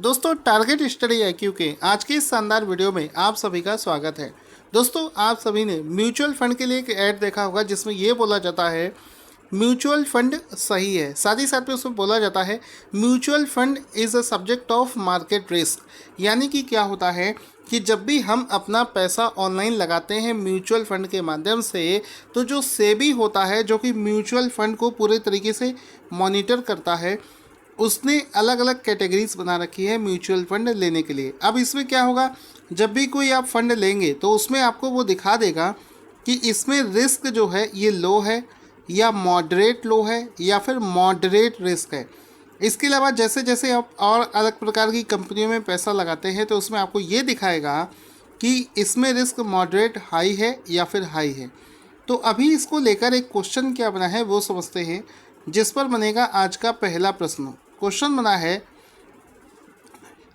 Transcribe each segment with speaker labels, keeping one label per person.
Speaker 1: दोस्तों target study IQ के आज की इस शानदार वीडियो में आप सभी का स्वागत है। दोस्तों आप सभी ने म्यूचुअल फंड के लिए एक ऐड देखा होगा जिसमें ये बोला जाता है म्यूचुअल फंड सही है। साथ ही साथ में उसमें बोला जाता है mutual fund is a subject of market risk. यानी कि क्या होता है कि जब भी हम अपना पैसा ऑनलाइन लगाते हैं म्यूचुअल फंड के माध्यम से, तो जो सेबी होता है जो कि म्यूचुअल फंड को पूरे तरीके से मॉनिटर करता है, उसने अलग अलग कैटेगरीज बना रखी है म्यूचुअल फंड लेने के लिए। अब इसमें क्या होगा, जब भी कोई आप फंड लेंगे तो उसमें आपको वो दिखा देगा कि इसमें रिस्क जो है ये लो है या मॉडरेट लो है या फिर मॉडरेट रिस्क है। इसके अलावा जैसे जैसे आप और अलग प्रकार की कंपनियों में पैसा लगाते हैं तो उसमें आपको ये दिखाएगा कि इसमें रिस्क मॉडरेट हाई है या फिर हाई है। तो अभी इसको लेकर एक क्वेश्चन क्या बना है वो समझते हैं, जिस पर बनेगा आज का पहला प्रश्न। क्वेश्चन बना है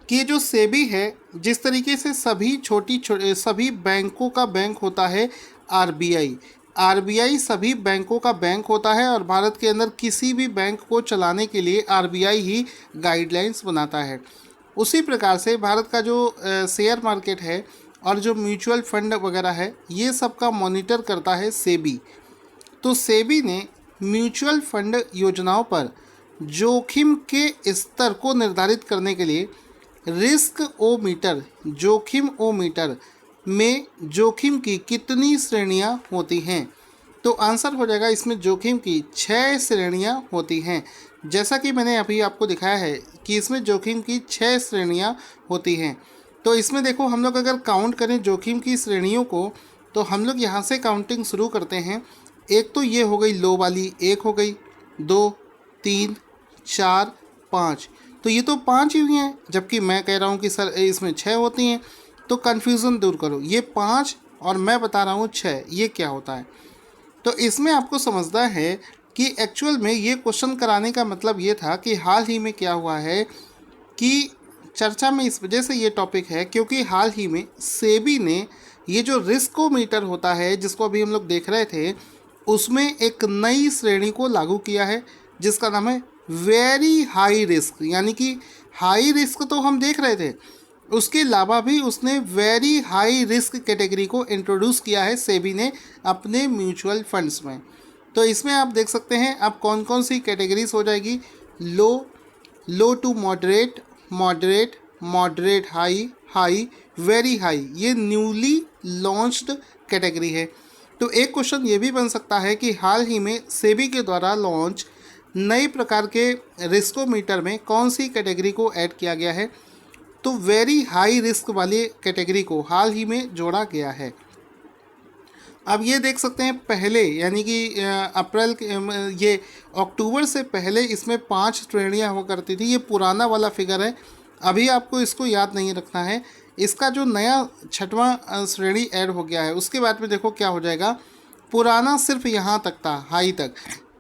Speaker 1: कि जो सेबी है, जिस तरीके से सभी बैंकों का बैंक होता है आरबीआई सभी बैंकों का बैंक होता है और भारत के अंदर किसी भी बैंक को चलाने के लिए आरबीआई ही गाइडलाइंस बनाता है। उसी प्रकार से भारत का जो शेयर मार्केट है और जो म्यूचुअल फंड वगैरह है ये सब का मॉनिटर करता है सेबी। तो सेबी ने म्यूचुअल फंड योजनाओं पर जोखिम के स्तर को निर्धारित करने के लिए जोखिम ओ मीटर में जोखिम की कितनी श्रेणियां होती हैं। तो आंसर हो जाएगा इसमें जोखिम की 6 श्रेणियां होती हैं। जैसा कि मैंने अभी आपको दिखाया है कि इसमें जोखिम की 6 श्रेणियां होती हैं। तो इसमें देखो, हम लोग अगर काउंट करें जोखिम की श्रेणियों को तो हम लोग यहाँ से काउंटिंग शुरू करते हैं। एक तो ये हो गई लो वाली, एक हो गई, 2, 3, 4, 5। तो ये तो 5 ही हुई हैं, जबकि मैं कह रहा हूँ कि सर इसमें 6 होती हैं। तो कन्फ्यूज़न दूर करो, ये 5 और मैं बता रहा हूँ 6, ये क्या होता है। तो इसमें आपको समझना है कि एक्चुअल में ये क्वेश्चन कराने का मतलब ये था कि हाल ही में क्या हुआ है कि चर्चा में इस वजह से ये टॉपिक है क्योंकि हाल ही में सेबी ने ये जो रिस्कोमीटर होता है जिसको अभी हम लोग देख रहे थे, उसमें एक नई श्रेणी को लागू किया है जिसका नाम है वेरी हाई रिस्क। यानी कि हाई रिस्क तो हम देख रहे थे, उसके अलावा भी उसने वेरी हाई रिस्क कैटेगरी को इंट्रोड्यूस किया है सेबी ने अपने म्यूचुअल फंड्स में। तो इसमें आप देख सकते हैं अब कौन कौन सी कैटेगरीज हो जाएगी। Low to moderate, moderate high, very high, ये न्यूली लॉन्च्ड कैटेगरी है। तो एक क्वेश्चन ये भी बन सकता है कि हाल ही में सेबी के द्वारा लॉन्च नए प्रकार के रिस्कोमीटर में कौन सी कैटेगरी को ऐड किया गया है। तो वेरी हाई रिस्क वाली कैटेगरी को हाल ही में जोड़ा गया है। अब ये देख सकते हैं पहले, यानी कि ये अक्टूबर से पहले इसमें 5 श्रेणियाँ हुआ करती थी। ये पुराना वाला फिगर है, अभी आपको इसको याद नहीं रखना है। इसका जो नया 6वां श्रेणी ऐड हो गया है उसके बाद में देखो क्या हो जाएगा। पुराना सिर्फ यहाँ तक था, हाई तक।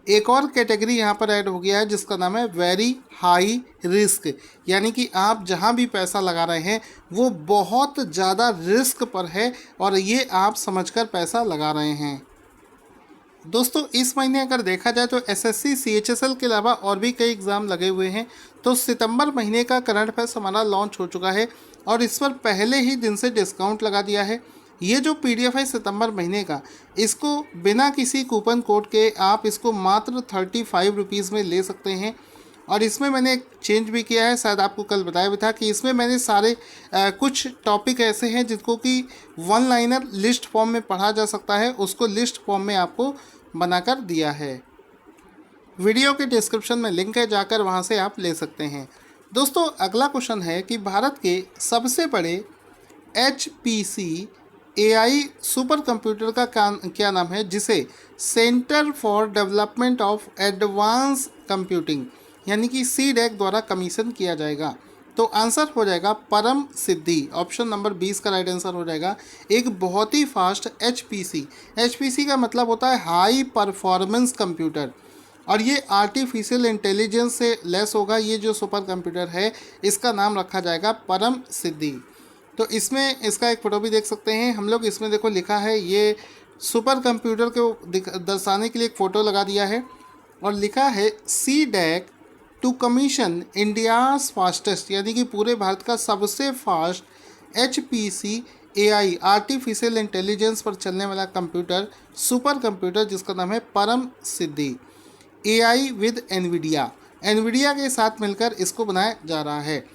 Speaker 1: एक और कैटेगरी यहाँ पर ऐड हो गया है जिसका नाम है वेरी हाई रिस्क। यानी कि आप जहाँ भी पैसा लगा रहे हैं वो बहुत ज़्यादा रिस्क पर है और ये आप समझकर पैसा लगा रहे हैं। दोस्तों इस महीने अगर देखा जाए तो SSC CHSL के अलावा और भी कई एग्ज़ाम लगे हुए हैं। तो सितंबर महीने का करंट अफेयर्स हमारा लॉन्च हो चुका है और इस पर पहले ही दिन से डिस्काउंट लगा दिया है। ये जो PDF है सितंबर महीने का, इसको बिना किसी कूपन कोड के आप इसको मात्र 35 रुपीज़ में ले सकते हैं। और इसमें मैंने एक चेंज भी किया है, शायद आपको कल बताया भी था कि इसमें मैंने सारे कुछ टॉपिक ऐसे हैं जिनको कि 1 लाइनर लिस्ट फॉर्म में पढ़ा जा सकता है, उसको लिस्ट फॉर्म में आपको बनाकर दिया है। वीडियो के डिस्क्रिप्शन में लिंक है, जाकर वहां से आप ले सकते हैं। दोस्तों अगला क्वेश्चन है कि भारत के सबसे बड़े HPC AI सुपर कंप्यूटर का क्या नाम है जिसे centre for development of advance computing यानी कि CDAC द्वारा कमीशन किया जाएगा। तो आंसर हो जाएगा परम सिद्धि। ऑप्शन नंबर 20 का राइट आंसर हो जाएगा। एक बहुत ही फास्ट HPC का मतलब होता है हाई परफॉर्मेंस कंप्यूटर और ये आर्टिफिशियल इंटेलिजेंस से लेस होगा। ये जो सुपर कंप्यूटर है इसका नाम रखा जाएगा परम सिद्धि। तो इसमें इसका एक फ़ोटो भी देख सकते हैं हम लोग। इसमें देखो लिखा है, ये सुपर कंप्यूटर को दर्शाने के लिए एक फ़ोटो लगा दिया है और लिखा है CDAC to commission India's fastest यानी कि पूरे भारत का सबसे fast HPC AI artificial intelligence पर चलने वाला कंप्यूटर, सुपर कंप्यूटर जिसका नाम है परम सिद्धि AI विद एनवीडिया के साथ मिलकर इसको बनाया जा रहा है।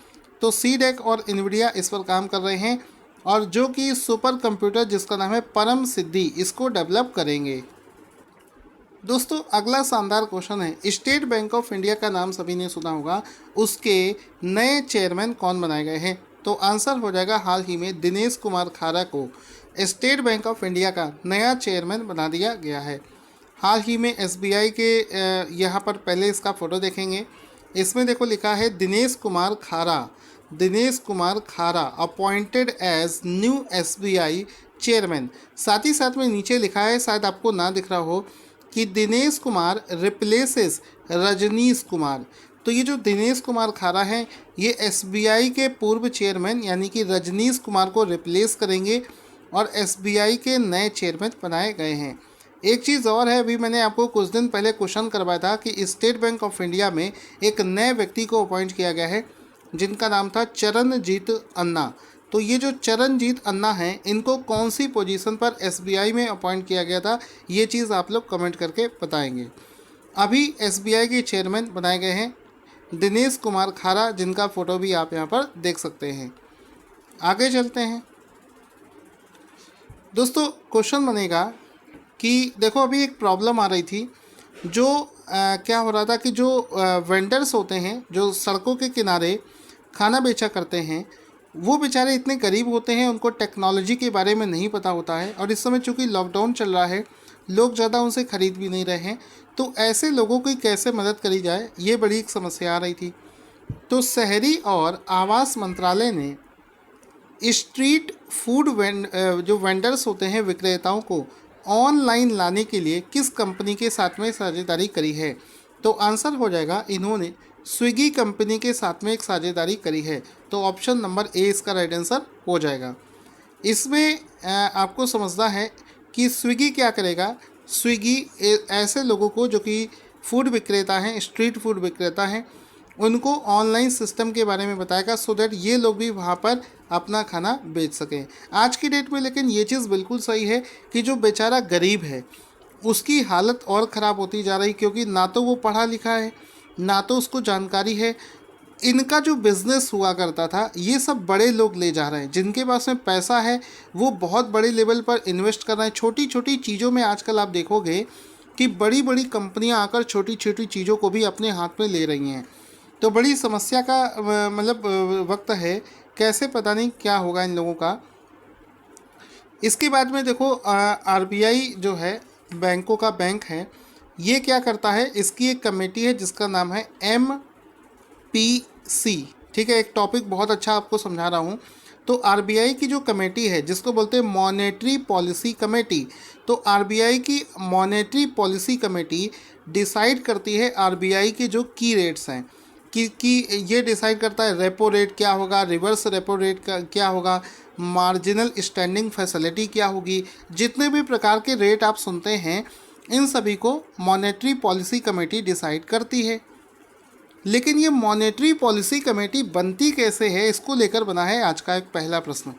Speaker 1: तो सीडेक और एनवीडिया इस पर काम कर रहे हैं और जो कि सुपर कंप्यूटर जिसका नाम है परम सिद्धि इसको डेवलप करेंगे। दोस्तों अगला शानदार क्वेश्चन है, स्टेट बैंक ऑफ इंडिया का नाम सभी ने सुना होगा, उसके नए चेयरमैन कौन बनाए गए हैं? तो आंसर हो जाएगा हाल ही में दिनेश कुमार खारा को स्टेट बैंक ऑफ इंडिया का नया चेयरमैन बना दिया गया है। हाल ही में SBI के यहाँ पर पहले इसका फ़ोटो देखेंगे, इसमें देखो लिखा है Dinesh Kumar Khara appointed as new SBI chairman. साथ ही साथ में नीचे लिखा है, शायद आपको ना दिख रहा हो, कि दिनेश कुमार रिप्लेसेस रजनीश कुमार। तो ये जो दिनेश कुमार खारा हैं ये SBI के पूर्व चेयरमैन यानी कि रजनीश कुमार को रिप्लेस करेंगे और SBI के नए चेयरमैन बनाए गए हैं। एक चीज़ और है, अभी मैंने आपको कुछ दिन पहले क्वेश्चन करवाया था कि स्टेट बैंक ऑफ इंडिया में एक नए व्यक्ति को अपॉइंट किया गया है जिनका नाम था चरणजीत अन्ना। तो ये जो चरणजीत अन्ना हैं इनको कौन सी पोजीशन पर SBI में अपॉइंट किया गया था, ये चीज़ आप लोग कमेंट करके बताएंगे। अभी SBI के चेयरमैन बनाए गए हैं दिनेश कुमार खारा, जिनका फ़ोटो भी आप यहाँ पर देख सकते हैं। आगे चलते हैं दोस्तों, क्वेश्चन बनेगा कि देखो अभी एक प्रॉब्लम आ रही थी, जो क्या हो रहा था कि जो वेंडर्स होते हैं जो सड़कों के किनारे खाना बेचा करते हैं वो बेचारे इतने गरीब होते हैं, उनको टेक्नोलॉजी के बारे में नहीं पता होता है और इस समय चूँकि लॉकडाउन चल रहा है लोग ज़्यादा उनसे ख़रीद भी नहीं रहे हैं, तो ऐसे लोगों की कैसे मदद करी जाए ये बड़ी एक समस्या आ रही थी। तो शहरी और आवास मंत्रालय ने स्ट्रीट फूड जो वेंडर्स होते हैं विक्रेताओं को ऑनलाइन लाने के लिए किस कंपनी के साथ में साझेदारी करी है? तो आंसर हो जाएगा इन्होंने स्विगी कंपनी के साथ में एक साझेदारी करी है। तो ऑप्शन नंबर ए इसका राइट आंसर हो जाएगा। इसमें आपको समझना है कि स्विगी क्या करेगा। स्विगी ऐसे लोगों को जो कि फूड विक्रेता हैं, स्ट्रीट फूड विक्रेता हैं, उनको ऑनलाइन सिस्टम के बारे में बताएगा सो दैट ये लोग भी वहाँ पर अपना खाना बेच सकें। आज की डेट में लेकिन ये चीज़ बिल्कुल सही है कि जो बेचारा गरीब है उसकी हालत और ख़राब होती जा रही, क्योंकि ना तो वो पढ़ा लिखा है ना तो उसको जानकारी है। इनका जो बिज़नेस हुआ करता था ये सब बड़े लोग ले जा रहे हैं, जिनके पास में पैसा है वो बहुत बड़े लेवल पर इन्वेस्ट कर रहे हैं। छोटी छोटी चीज़ों में आजकल आप देखोगे कि बड़ी बड़ी कंपनियां आकर छोटी छोटी चीज़ों को भी अपने हाथ में ले रही हैं। तो बड़ी समस्या का मतलब वक्त है, कैसे पता नहीं क्या होगा इन लोगों का। इसके बाद में देखो RBI जो है बैंकों का बैंक है, ये क्या करता है, इसकी एक कमेटी है जिसका नाम है MPC। ठीक है, एक टॉपिक बहुत अच्छा आपको समझा रहा हूँ। तो RBI की जो कमेटी है जिसको बोलते हैं मॉनेटरी पॉलिसी कमेटी, तो RBI की मॉनेटरी पॉलिसी कमेटी डिसाइड करती है RBI के जो की रेट्स हैं कि ये डिसाइड करता है रेपो रेट क्या होगा, रिवर्स रेपो रेट का क्या होगा, मार्जिनल स्टैंडिंग फैसिलिटी क्या होगी। जितने भी प्रकार के रेट आप सुनते हैं इन सभी को मॉनेटरी पॉलिसी कमेटी डिसाइड करती है। लेकिन ये मॉनेटरी पॉलिसी कमेटी बनती कैसे है, इसको लेकर बना है आज का एक पहला प्रश्न।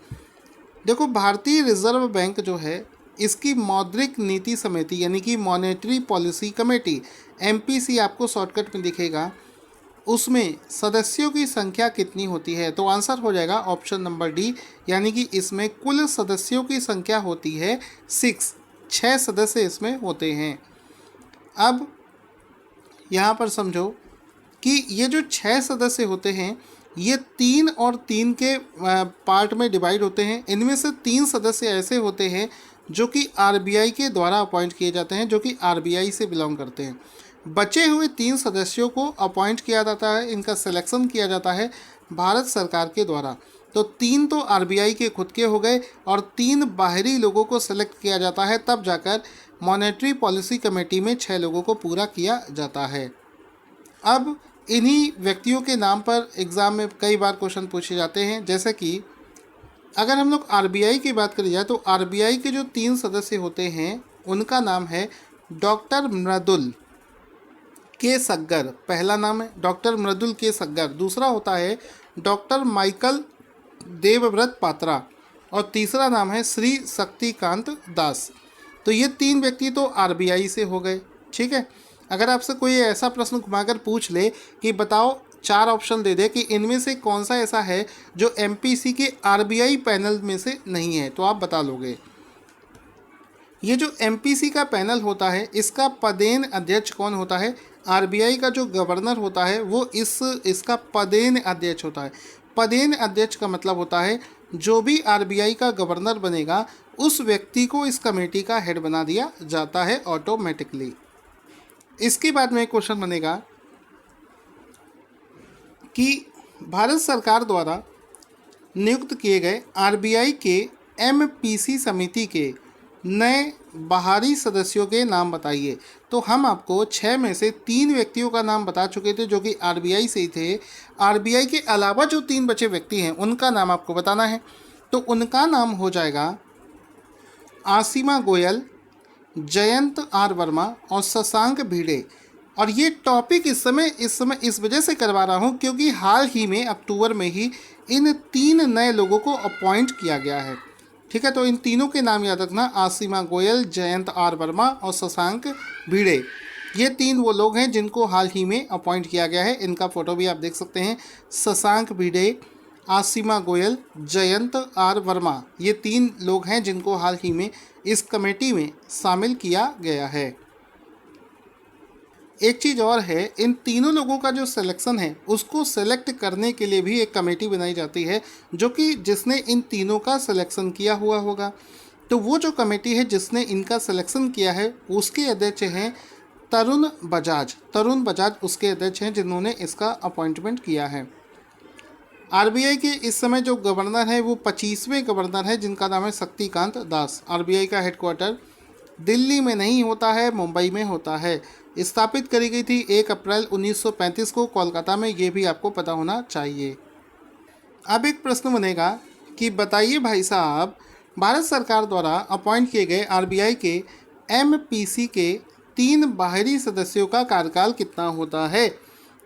Speaker 1: देखो भारतीय रिजर्व बैंक जो है इसकी मौद्रिक नीति समिति यानी कि मॉनेटरी पॉलिसी कमेटी MPC आपको शॉर्टकट में दिखेगा, उसमें सदस्यों की संख्या कितनी होती है? तो आंसर हो जाएगा ऑप्शन नंबर डी, यानी कि इसमें कुल सदस्यों की संख्या होती है 6 सदस्य इसमें होते हैं। अब यहाँ पर समझो कि ये जो 6 सदस्य होते हैं ये 3 और 3 के पार्ट में डिवाइड होते हैं। इनमें से 3 सदस्य ऐसे होते हैं जो कि RBI के द्वारा अपॉइंट किए जाते हैं, जो कि RBI से बिलोंग करते हैं। बचे हुए 3 सदस्यों को अपॉइंट किया जाता है, इनका सिलेक्शन किया जाता है भारत सरकार के द्वारा। तो 3 तो RBI के खुद के हो गए और 3 बाहरी लोगों को सेलेक्ट किया जाता है, तब जाकर मॉनेटरी पॉलिसी कमेटी में 6 लोगों को पूरा किया जाता है। अब इन्हीं व्यक्तियों के नाम पर एग्ज़ाम में कई बार क्वेश्चन पूछे जाते हैं, जैसे कि अगर हम लोग RBI की बात करी जाए तो RBI के जो 3 सदस्य होते हैं उनका नाम है डॉक्टर मृदुल, के सग्गर, पहला नाम है डॉक्टर मृदुल के सग्गर, दूसरा होता है डॉक्टर माइकल देवव्रत पात्रा और तीसरा नाम है श्री शक्तिकांत दास। तो ये 3 व्यक्ति तो आरबीआई से हो गए। ठीक है, अगर आपसे कोई ऐसा प्रश्न घुमाकर पूछ ले कि बताओ, 4 ऑप्शन दे दे कि इनमें से कौन सा ऐसा है जो एमपीसी के आरबीआई पैनल में से नहीं है, तो आप बता लोगे। ये जो एमपीसी का पैनल होता है इसका पदेन अध्यक्ष कौन होता है? आरबीआई का जो गवर्नर होता है वो इसका पदेन अध्यक्ष होता है। पदेन अध्यक्ष का मतलब होता है जो भी आरबीआई का गवर्नर बनेगा उस व्यक्ति को इस कमेटी का हेड बना दिया जाता है ऑटोमेटिकली। इसके बाद में एक क्वेश्चन बनेगा कि भारत सरकार द्वारा नियुक्त किए गए आरबीआई के एमपीसी समिति के नए बाहरी सदस्यों के नाम बताइए। तो हम आपको 6 में से 3 व्यक्तियों का नाम बता चुके थे जो कि आरबीआई से ही थे। आरबीआई के अलावा जो 3 बचे व्यक्ति हैं उनका नाम आपको बताना है। तो उनका नाम हो जाएगा आसिमा गोयल, जयंत आर वर्मा और शशांक भिड़े। और ये टॉपिक इस समय इस वजह से करवा रहा हूँ क्योंकि हाल ही में अक्टूबर में ही इन 3 नए लोगों को अपॉइंट किया गया है। ठीक है, तो इन तीनों के नाम याद रखना, आसिमा गोयल, जयंत आर वर्मा और शशांक भिड़े। ये 3 वो लोग हैं जिनको हाल ही में अपॉइंट किया गया है। इनका फ़ोटो भी आप देख सकते हैं। शशांक भिड़े, आसिमा गोयल, जयंत आर वर्मा, ये 3 लोग हैं जिनको हाल ही में इस कमेटी में शामिल किया गया है। एक चीज़ और है, इन तीनों लोगों का जो सिलेक्शन है उसको सेलेक्ट करने के लिए भी एक कमेटी बनाई जाती है जो कि जिसने इन तीनों का सिलेक्शन किया हुआ होगा। तो वो जो कमेटी है जिसने इनका सिलेक्शन किया है उसके अध्यक्ष हैं तरुण बजाज उसके अध्यक्ष हैं जिन्होंने इसका अपॉइंटमेंट किया है। आरबीआई के इस समय जो गवर्नर है वो 25वें गवर्नर है जिनका नाम है शक्तिकांत दास। आरबीआई का हेडक्वार्टर दिल्ली में नहीं होता है, मुंबई में होता है। स्थापित करी गई थी 1 अप्रैल 1935 को कोलकाता में, ये भी आपको पता होना चाहिए। अब एक प्रश्न बनेगा कि बताइए भाई साहब, भारत सरकार द्वारा अपॉइंट किए गए आरबीआई के एमपीसी के 3 बाहरी सदस्यों का कार्यकाल कितना होता है?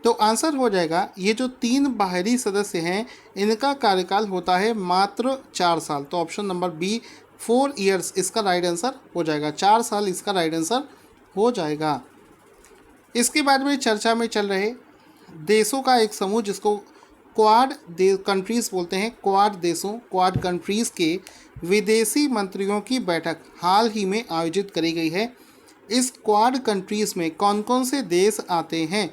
Speaker 1: तो आंसर हो जाएगा, ये जो 3 बाहरी सदस्य हैं इनका कार्यकाल होता है मात्र 4 साल। तो ऑप्शन नंबर बी 4 ईयर्स इसका राइट आंसर हो जाएगा। 4 साल इसका राइट आंसर हो जाएगा। इसके बाद में चर्चा में चल रहे देशों का एक समूह जिसको क्वाड कंट्रीज़ बोलते हैं, क्वाड कंट्रीज़ के विदेशी मंत्रियों की बैठक हाल ही में आयोजित करी गई है। इस क्वाड कंट्रीज़ में कौन कौन से देश आते हैं?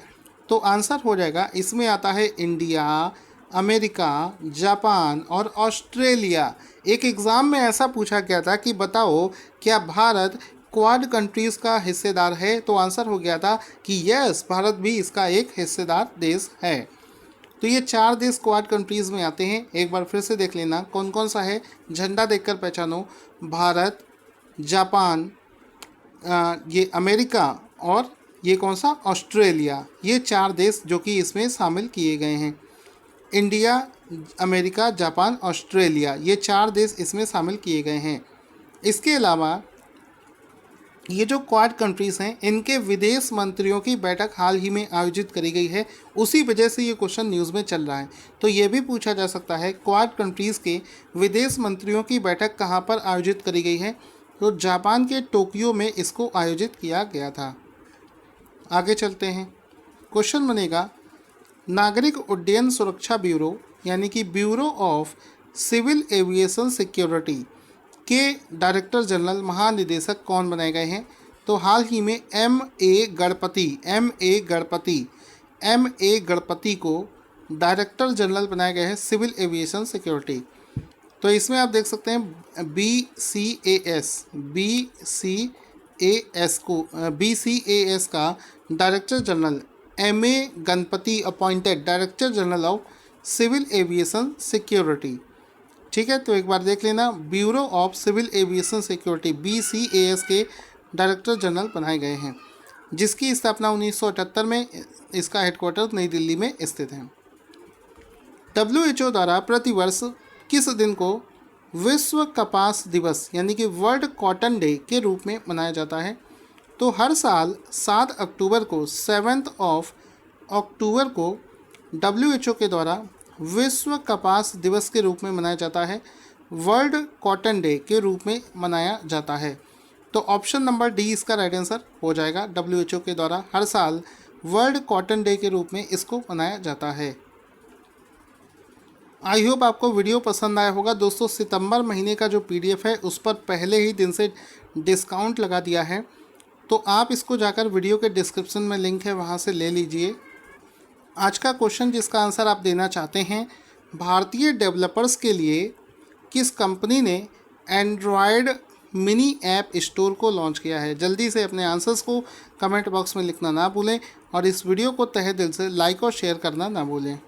Speaker 1: तो आंसर हो जाएगा, इसमें आता है इंडिया, अमेरिका, जापान और ऑस्ट्रेलिया। एक एग्ज़ाम में ऐसा पूछा गया था कि बताओ क्या भारत क्वाड कंट्रीज़ का हिस्सेदार है? तो आंसर हो गया था कि यस, भारत भी इसका एक हिस्सेदार देश है। तो ये 4 देश क्वाड कंट्रीज़ में आते हैं। एक बार फिर से देख लेना कौन कौन सा है, झंडा देखकर पहचानो। भारत, जापान, ये अमेरिका और ये कौन सा, ऑस्ट्रेलिया। ये 4 देश जो कि इसमें शामिल किए गए हैं। इंडिया, अमेरिका, जापान, ऑस्ट्रेलिया, ये 4 देश इसमें शामिल किए गए हैं। इसके अलावा ये जो क्वाड कंट्रीज़ हैं इनके विदेश मंत्रियों की बैठक हाल ही में आयोजित करी गई है, उसी वजह से ये क्वेश्चन न्यूज़ में चल रहा है। तो ये भी पूछा जा सकता है क्वाड कंट्रीज़ के विदेश मंत्रियों की बैठक कहाँ पर आयोजित करी गई है? तो जापान के टोक्यो में इसको आयोजित किया गया था। आगे चलते हैं। क्वेश्चन बनेगा, नागरिक उड्डयन सुरक्षा ब्यूरो यानी कि bureau of civil aviation security के डायरेक्टर जनरल महानिदेशक कौन बनाए गए हैं? तो हाल ही में एम ए गणपति को डायरेक्टर जनरल बनाए गए हैं सिविल एविएशन सिक्योरिटी। तो इसमें आप देख सकते हैं BCAS का director general MA Ganapathy appointed director general of civil aviation security. ठीक है, तो एक बार देख लेना, bureau of civil aviation security BCAS के डायरेक्टर जनरल बनाए गए हैं, जिसकी स्थापना 1978 में इसका हेडक्वार्टर नई दिल्ली में स्थित है। WHO द्वारा प्रतिवर्ष किस दिन को विश्व कपास दिवस यानी कि वर्ल्ड कॉटन डे के रूप में मनाया जाता है? तो तो हर साल 7 अक्टूबर को 7th ऑफ अक्टूबर को WHO के द्वारा विश्व कपास दिवस के रूप में मनाया जाता है, वर्ल्ड कॉटन डे के रूप में मनाया जाता है। तो ऑप्शन नंबर डी इसका राइट आंसर हो जाएगा। WHO के द्वारा हर साल वर्ल्ड कॉटन डे के रूप में इसको मनाया जाता है। आई होप आपको वीडियो पसंद आया होगा। दोस्तों, सितंबर महीने का जो PDF है उस पर पहले ही दिन से डिस्काउंट लगा दिया है, तो आप इसको जाकर वीडियो के डिस्क्रिप्शन में लिंक है वहाँ से ले लीजिए। आज का क्वेश्चन जिसका आंसर आप देना चाहते हैं, भारतीय डेवलपर्स के लिए किस कंपनी ने एंड्रॉयड मिनी ऐप स्टोर को लॉन्च किया है? जल्दी से अपने आंसर्स को कमेंट बॉक्स में लिखना ना भूलें और इस वीडियो को तहे दिल से लाइक और शेयर करना ना भूलें।